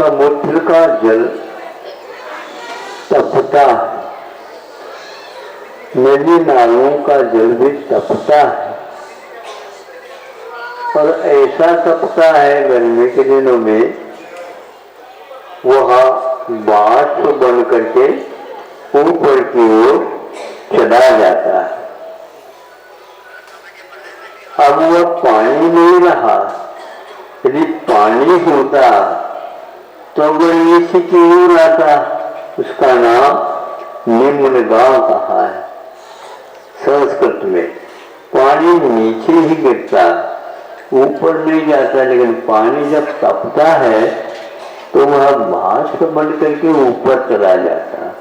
समुद्र का जल तपता है, नदी नालों का जल भी तपता है, और ऐसा तपता है गर्मी के दिनों में वह बाष्प बन करके ऊपर की ओर चला जाता है। अब वह पानी नहीं रहा। यदि पानी होता तो गर्मी से क्यों आता? उसका नाम निम्नगांव कहा है संस्कृत में। पानी नीचे ही गिरता, ऊपर नहीं जाता, लेकिन पानी जब तपता है तो वह बाष्प बन करके ऊपर चला जाता है।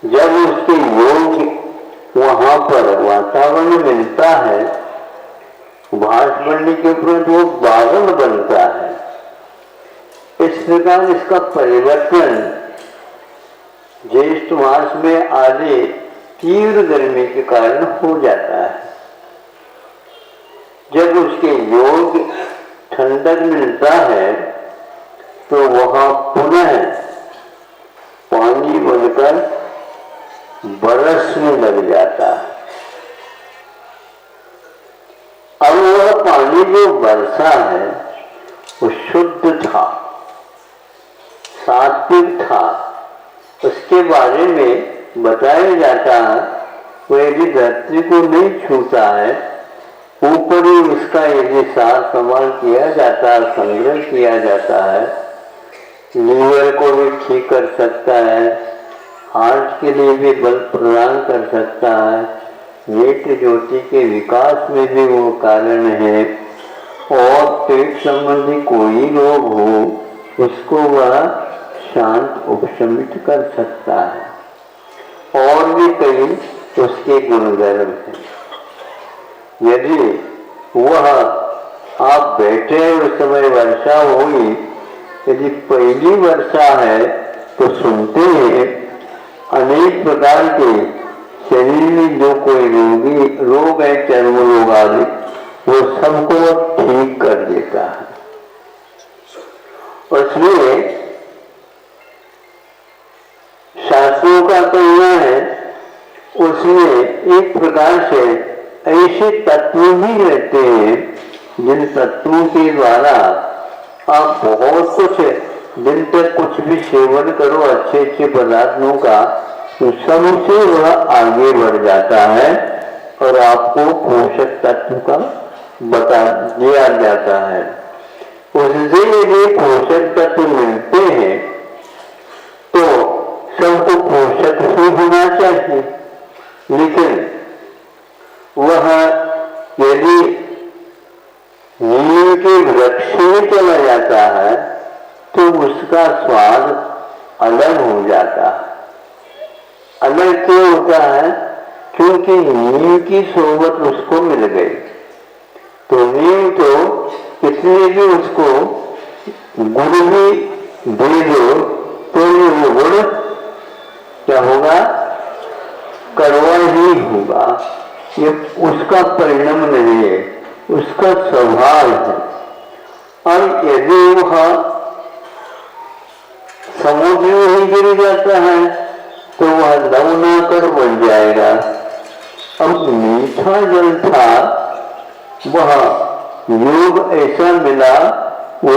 जब उसके योग वहां पर वातावरण मिलता है, बाष्प बनने के उपरांत वो बादल बनता है। इस प्रकार इसका परिवर्तन ज्येष्ठ मास में आदि तीव्र गर्मी के कारण हो जाता है। जब उसके योग ठंडक मिलता है तो वहां पुनः पानी बनकर बरसने लग जाता है। अब वह पानी जो बरसा है वो शुद्ध था, सात्विक था। उसके बारे में बताया जाता है वो यदि धरती को नहीं छूता है, ऊपर ही उसका यदि सार संभाल किया जाता है, संग्रह किया जाता है, लीवर को भी ठीक कर सकता है, हार्ट के लिए भी बल प्रदान कर सकता है, नेत्र ज्योति के विकास में भी वो कारण है, और पेट संबंधी कोई रोग हो उसको वह शांत उपशमित कर सकता है। और भी कई उसके गुणधर्म हैं। यदि वह आप बैठे उस समय वर्षा हुई, यदि पहली वर्षा है तो सुनते हैं अनेक प्रकार के शरीर में जो कोई रोग है, चर्म रोग आदि, वो सबको ठीक कर देता है। इसलिए शास्त्रों का कहना है उसमें एक प्रकार से ऐसे तत्व भी रहते हैं जिन तत्वों के द्वारा आप बहुत कुछ दिन तक कुछ भी सेवन करो अच्छे अच्छे पदार्थों का, तो सबसे वह आगे बढ़ जाता है और आपको पोषक तत्व का बता दिया जाता है। उससे यदि पोषक तत्व मिलते हैं तो सबको पोषक ही होना चाहिए, लेकिन वह यदि नीम के वृक्ष में चला जाता है तो उसका स्वाद अलग हो जाता है। अलग क्यों होता है? क्योंकि नीम की सोबत उसको मिल गई। तो नीम तो कितने भी उसको गुड़ भी दे दो तो ये गुड़ क्या होगा? कड़वा ही होगा। ये उसका परिणाम नहीं है, उसका स्वभाव है। और यदि वह समुद्र में ही गिर जाता है तो वह लवणाकर बन जाएगा। अब मीठा जल था, वह योग ऐसा मिला वो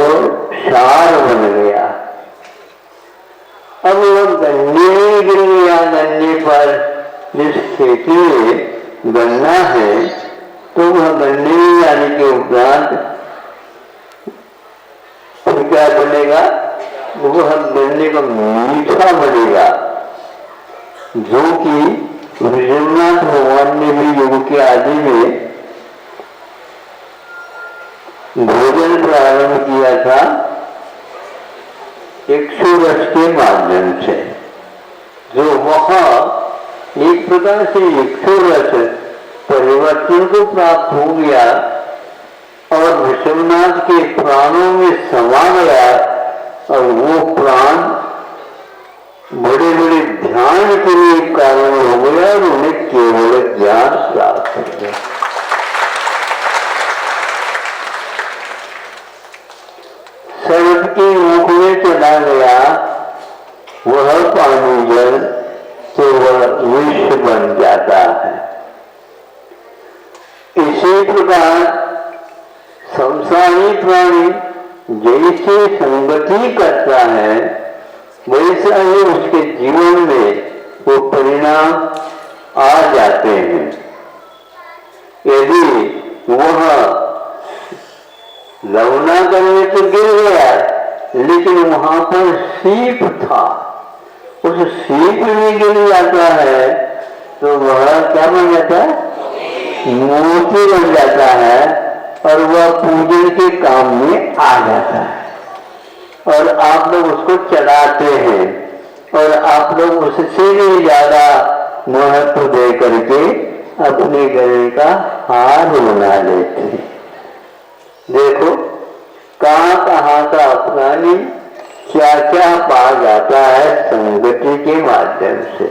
क्षार बन गया। अब वह गन्ने में गिर गया। गन्ने पर जिस खेती में गन्ना है तो वह गन्ने में जाने के उपरांत फिर क्या बनेगा? वह गन्ने का मीठा बनेगा, जो कि ऋषिनाथ भगवान ने भी योग के आदि में भोजन प्रारंभ किया था इक्षुरस के माध्यम से। जो वहां एक प्रकार से इक्षुरस परिवर्तन को प्राप्त हो गया और ऋषिनाथ के प्राणों में समा गया, और वो प्राण बड़े बड़े ध्यान के लिए कारण हो गया और उन्हें केवल ज्ञान प्राप्त हो गया। इसी प्रकार संसारी प्राणी जैसे संगति करता है वैसा ही उसके जीवन में वो परिणाम आ जाते हैं। यदि वह लवनागर में तो गिर गया लेकिन वहां पर सीप था, उस सीप में गिर जाता है तो वह क्या बन जाता है? मोती बन जाता है और वह पूजन के काम में आ जाता है और आप लोग उसको चढ़ाते हैं और आप लोग उससे भी ज्यादा महत्व दे करके अपने गले का हार बना लेते हैं। देखो कहाँ का प्राणी क्या क्या पा जाता है संगति के माध्यम से।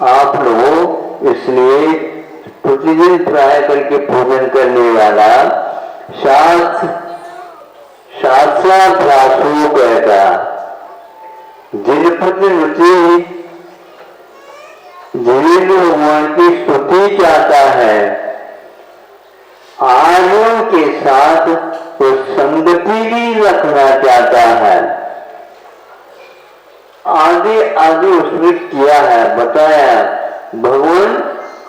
आप लोग इसलिए प्रतिदिन ट्राई करके पूजन करने वाला शास्त्राभ्यासों कहता जिन प्रति भगवान की स्तुति चाहता है आर्यों के साथ वो संगति भी रखना चाहता है। आगे उसने किया है, बताया भगवान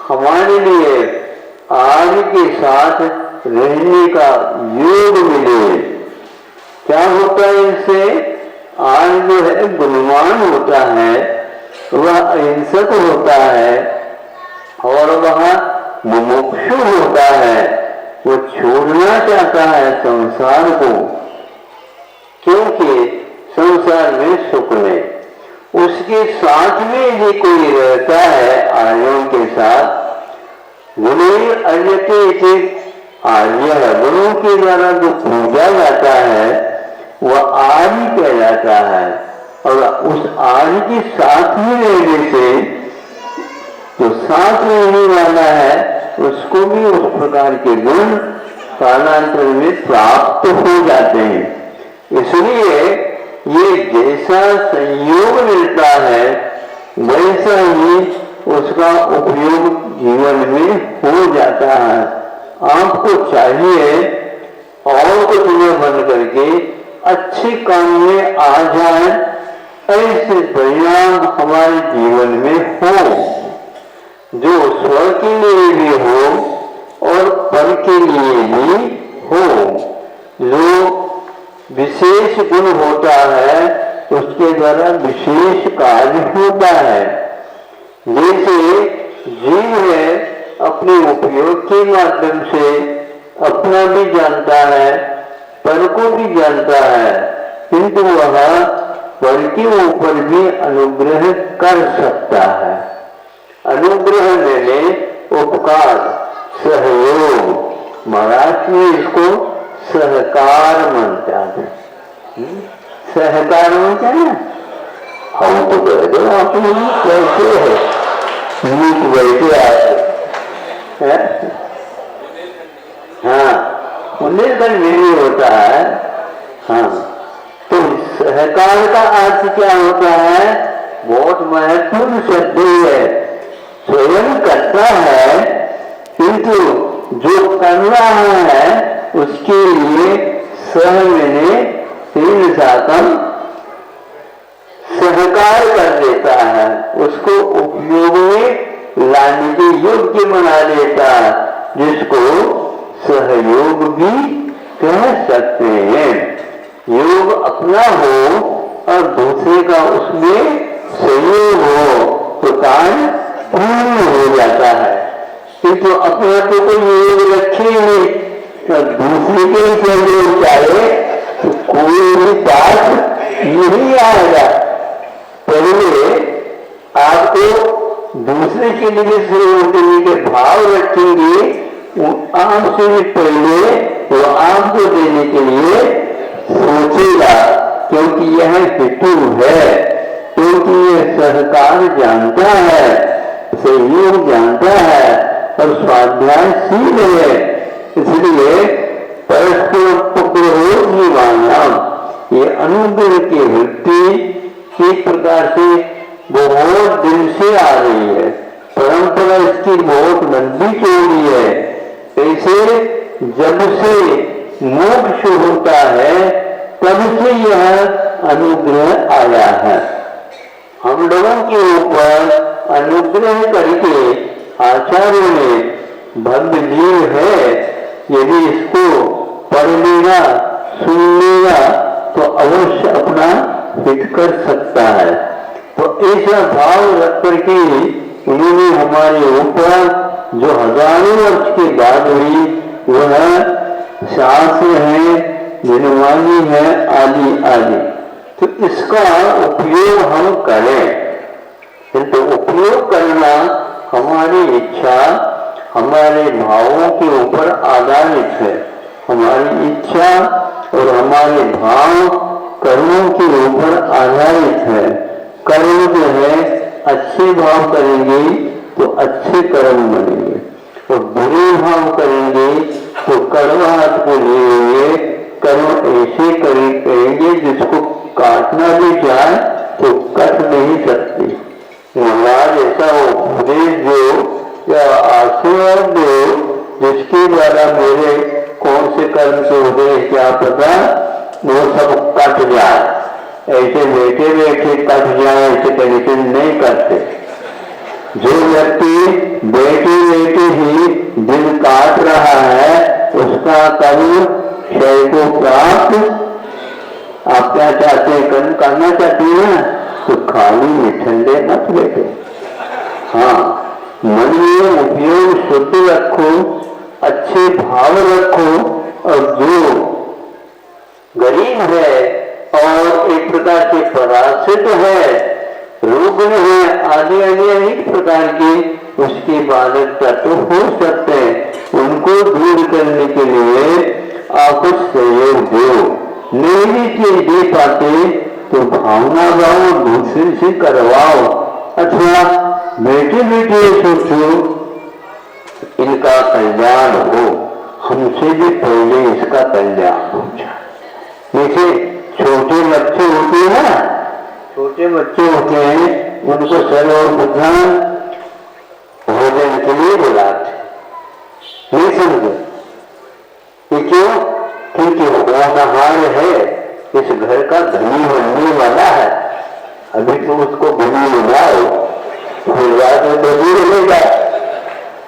हमारे लिए आर्य के साथ रहने का योग मिले। क्या होता है इनसे? आर्य जो है गुणवान होता है, वह अहिंसक होता है और वह मुमुक्षु होता है। वो छोड़ना चाहता है संसार को, क्योंकि संसार में सुख नहीं। उसके साथ में भी कोई रहता है आर्यों के साथ, गुणों अर्यते आर्य है, गुणों के द्वारा जो पूजा जाता है वह आर्य कहलाता है। और उस आर्य के साथ में रहने से जो साथ रहने वाला है उसको भी उस प्रकार के गुण कालांतर में प्राप्त हो जाते हैं। इसलिए ये जैसा संयोग मिलता है वैसा ही उसका उपयोग जीवन में हो जाता है। आपको चाहिए और कुछ न बन करके अच्छे काम में आ जाए, ऐसे परिणाम हमारे जीवन में हो जो स्व के लिए भी हो और पर के लिए भी हो। जो विशेष गुण होता है उसके द्वारा विशेष कार्य होता है। जैसे जीव है अपने उपयोग के माध्यम से अपना भी जानता है, पर को भी जानता है, किंतु वह पर के ऊपर भी अनुग्रह कर सकता है। अनुग्रह मैंने उपकार, सहयोग, महाराष्ट्र में इसको सहकार मानता है। सहकार मानता है ना, हम तो कह दो आप कैसे है नीट बैठे आते। हाँ, बुंदेलखंड में भी होता है। हाँ, तो सहकार का अर्थ क्या होता है? बहुत महत्वपूर्ण शब्द है। स्वयं करता है किंतु जो कर रहा है उसके लिए सह मैंने तीन सातम सहकार कर देता है, उसको उपयोग में लाने के योग्य बना देता है, जिसको सहयोग भी कह सकते हैं। योग अपना हो और दूसरे का उसमें सहयोग हो तो कार्य पूर्ण हो जाता है। किंतु अपना तो कोई योग रखे नहीं तो दूसरे के सहयोग चाहे तो कोई भी बात नहीं आएगा। पहले आपको दूसरे के लिए सहयोग देने के भाव रखेंगे, आपसे भी पहले वो आपको देने के लिए सोचेगा, क्योंकि यह हेतु है, क्योंकि यह सहकार जानता है, सहयोग जानता है और स्वाध्यायशील है। इसलिए परस्पर उपग्रहोज्जीवाना ये अनुग्रह की वृत्ति एक प्रकार से बहुत दिन से आ रही है। परंपरा इसकी बहुत लंबी चौड़ी है। जैसे जब से मोक्ष होता है तब से यह अनुग्रह आया है। हम लोगों के ऊपर अनुग्रह करके आचार्यों ने भव्य जीव है, यदि इसको पढ़ लेगा सुन लेगा तो अवश्य अपना हित कर सकता है। तो ऐसा भाव रख करके उन्होंने हमारे ऊपर जो हजारों वर्ष के बाद हुई वह शास्त्र है, जनवाणी है, आदि आदि, तो इसका उपयोग हम करें। किंतु उपयोग करना हमारी इच्छा हमारे भावों के ऊपर आधारित है। हमारी इच्छा और हमारे भाव कर्मों के ऊपर आधारित है। कर्म जो है अच्छे भाव करेंगे तो अच्छे कर्म बनेंगे और बुरे भाव करेंगे तो कर्म हाथ को लेंगे, कर्म ऐसे करेंगे जिसको काटना भी चाहे तो कट नहीं सकती। महाराज ऐसा उपदेश दो या आशीर्वाद दो जिसके द्वारा मेरे कौन से कर्म से उदय क्या पता वो सब कट जाए। ऐसे बैठे बैठे कट जाए ऐसे कंडीशन नहीं करते। जो व्यक्ति बैठे बैठे ही दिन काट रहा है उसका कर्म क्षय को प्राप्त। आप क्या चाहते हैं, कर्म करना चाहते हैं तो खाली में ठंडे मत बैठो। हाँ, मन में उपयोग शुद्ध रखो, अच्छे भाव रखो और जो गरीब है और एक प्रकार से पराश्रित है, रुग्ण है, आदि अनेक प्रकार के उसके बालक तत्व हो सकते हैं, उनको दूर करने के लिए आप कुछ सहयोग दो। नहीं भी चीज दे पाते तो भावना भाव दूसरे से करवाओ, अथवा बैठे बैठे सोचो इनका कल्याण हो, हमसे भी पहले इसका कल्याण हो जाए। जैसे छोटे बच्चे होते हैं ना, छोटे बच्चे होते हैं उनको सर्वप्रथम भोजन के लिए बुलाते, नहीं समझे ये क्यों? क्योंकि होनहार है, इस घर का धनी बनने वाला है, अभी तो उसको धनी बनाओ फिर बाद में धनी रहेगा,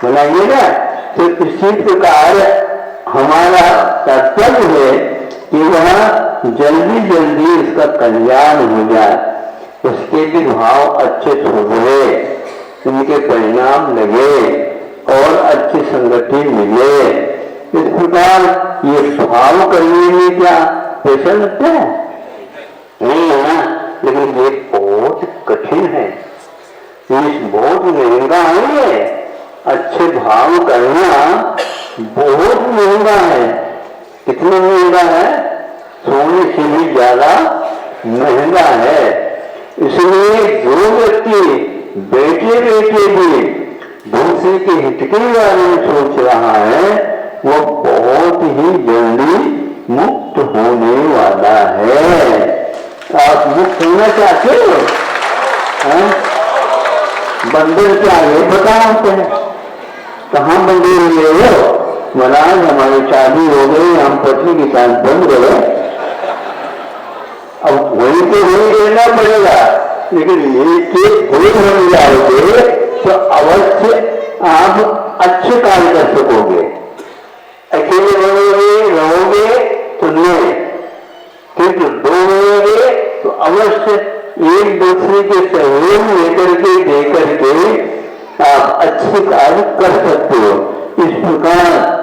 बनाइए ना। तो इसी प्रकार हमारा कर्तव्य है कि वह जल्दी जल्दी इसका कल्याण हो जाए, उसके भी भाव अच्छे सुधरे, उनके परिणाम लगे और अच्छी संगति मिले। इस प्रकार ये भाव करने में क्या पैसा लगता है? नहीं है ना, लेकिन ये बहुत कठिन है, ये बहुत महंगा है। अच्छे भाव करना बहुत महंगा है। कितना महंगा है? सोने से भी ज्यादा महंगा है। इसलिए जो व्यक्ति बैठे बैठे भी दूसरे के हित के बारे में सोच रहा है वो बहुत ही जल्दी मुक्त होने वाला है। आप मुक्त होना चाहते हो? बंदर क्या है बताओ हैं? कहाँ बंदे हुए हो? महाराज हमारी शादी हो गई, हम पत्नी के साथ बन गए, अब वही तो नहीं देना पड़ेगा, लेकिन ये भूल बन जाओगे तो अवश्य आप अच्छे कार्य कर सकोगे। अकेले रहोगे तो नहीं, क्योंकि दो रहोगे तो अवश्य एक दूसरे के सहयोग लेकर के देकर के आप अच्छे कार्य कर सकते हो। इस प्रकार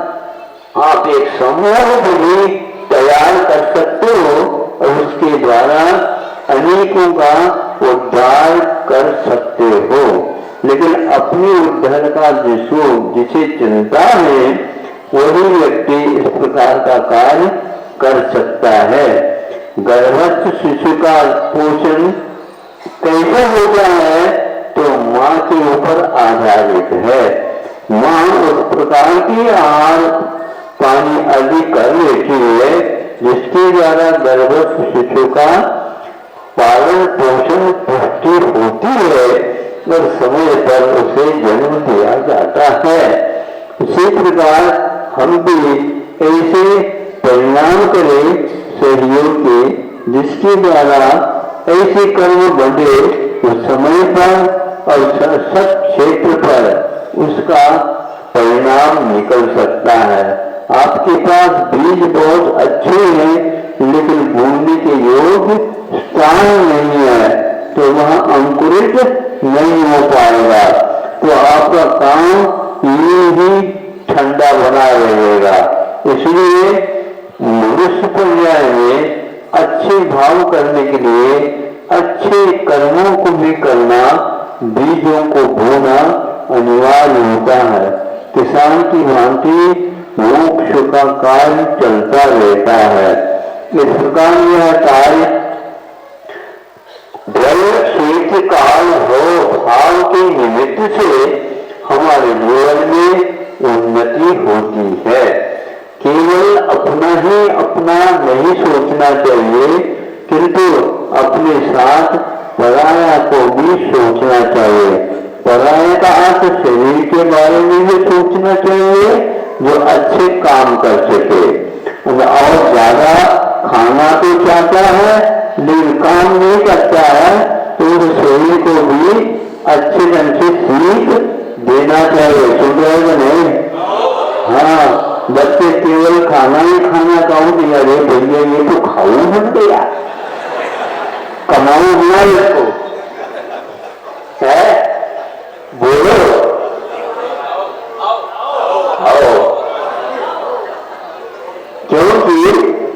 आप एक समूह भी तैयार कर सकते हो और उसके द्वारा अनेकों का उद्धार कर सकते हो। लेकिन अपने उद्धार का जिसे चिंता है वही व्यक्ति इस प्रकार का कार्य कर सकता है। गर्भस्थ शिशु का पोषण कैसे होता है तो माँ के ऊपर आधारित है। माँ उस प्रकार की आहार पानी आदि कर लेती है जिसके द्वारा गर्भस्थ शिशु का पालन पोषण पुष्टि होती है और समय पर उसे जन्म दिया जाता है। इसी प्रकार हम भी ऐसे परिणाम करें सहयोग के, जिसके द्वारा ऐसे कर्म बढ़े उस समय पर और सब क्षेत्र पर उसका परिणाम निकल सकता है। आपके पास बीज बहुत अच्छे हैं, लेकिन बोने के योग स्थान नहीं है, तो वह अंकुरित नहीं हो पाएगा। तो आपका काम ये ही ठंडा बना रहेगा। इसलिए मनुष्य पर्याय में अच्छे भाव करने के लिए अच्छे कर्मों को भी करना, बीजों को बोना अनिवार्य होता है। किसान की भांति मोक्ष का कार्य चलता रहता है। इस प्रकार यह कार्य जल क्षेत्र काल हो भाव के निमित्त से हमारे जीवन में उन्नति होती है। केवल अपना नहीं सोचना चाहिए, किंतु अपने साथ पराया को भी सोचना चाहिए। पराया का अर्थ शरीर के बारे में भी सोचना चाहिए, जो अच्छे काम कर सके। और ज्यादा खाना तो चाहता है लेकिन काम नहीं करता है, तो उस शरीर को भी अच्छे ढंग से सीख देना चाहिए। सुन रहे नहीं? हाँ, बच्चे केवल खाना ही खाना खाऊं दिया, अरे भैया ये तो खाऊ बन गया, कमाऊ बिना इसको है, बोलो आओ। क्योंकि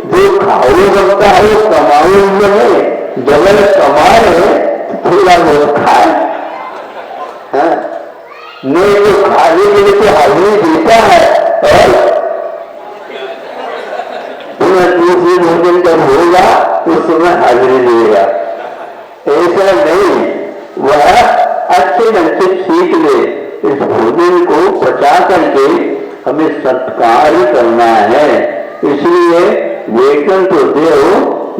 जो खाऊ बनता है वो कमाऊ में जब कमाए थोड़ा बहुत खाए, नहीं तो खाने के लिए तो हाजिरी देता है और दूसरे भोजन जब होगा उस समय हाजिरी देगा। ऐसा नहीं, वह अच्छे ढंग से सीख ले। इस भोजन को पचा करके हमें सत्कार करना है। इसलिए वेतन तो दो,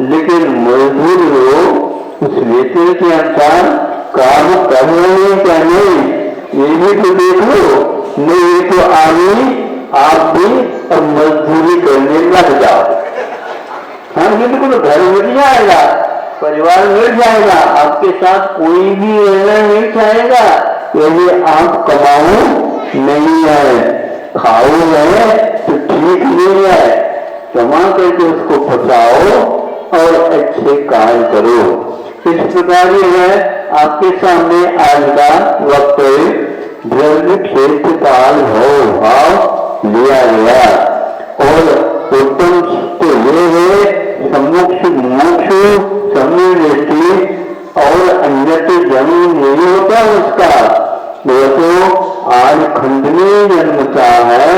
लेकिन मजदूर लोग उस वेतन के अनुसार काम कर रहे हैं क्या नहीं, ये भी तो देख लो। नहीं तो आप भी अब मजदूरी करने लग जाओ। हाँ, बिल्कुल घर मिल जाएगा, परिवार मिल जाएगा, आपके साथ कोई भी रहना नहीं चाहेगा यदि आप कमाओ नहीं है, खाओ है तो ठीक नहीं है। कमा करके उसको फंसाओ और अच्छे कार्य करो। इस प्रकार है आपके सामने आज का वक्तव्य द्रव्य क्षेत्र काल भाव लिया गया। और उत्तम तो ये है सम्मुख मोक्ष समय दृष्टि और अन्यत्र जन्म नहीं होता उसका। वो तो आज खंडनीय जन्मता है,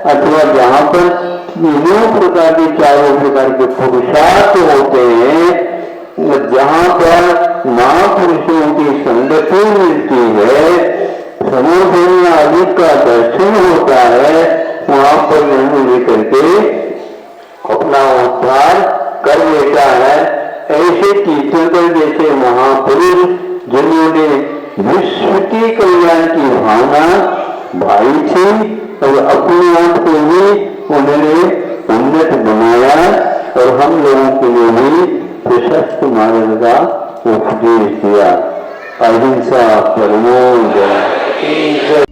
अथवा जहाँ पर तीनों प्रकार के चारों प्रकार के पुरुषार्थ होते हैं, जहाँ पर महापुरुषों की संगति मिलती है, समोधन आदि का दर्शन होता है, वहाँ पर जन्म लेकर के अपना उद्धार कर लेता है। ऐसे तीर्थंकर जैसे महापुरुष जिन्होंने विश्व के कल्याण की भावना भाई थी और अपने आप को भी उन्होंने उन्नत बनाया और हम लोगों के लिए भी प्रशस्त मार्ग का उपदेश दिया। अहिंसा परमो जय।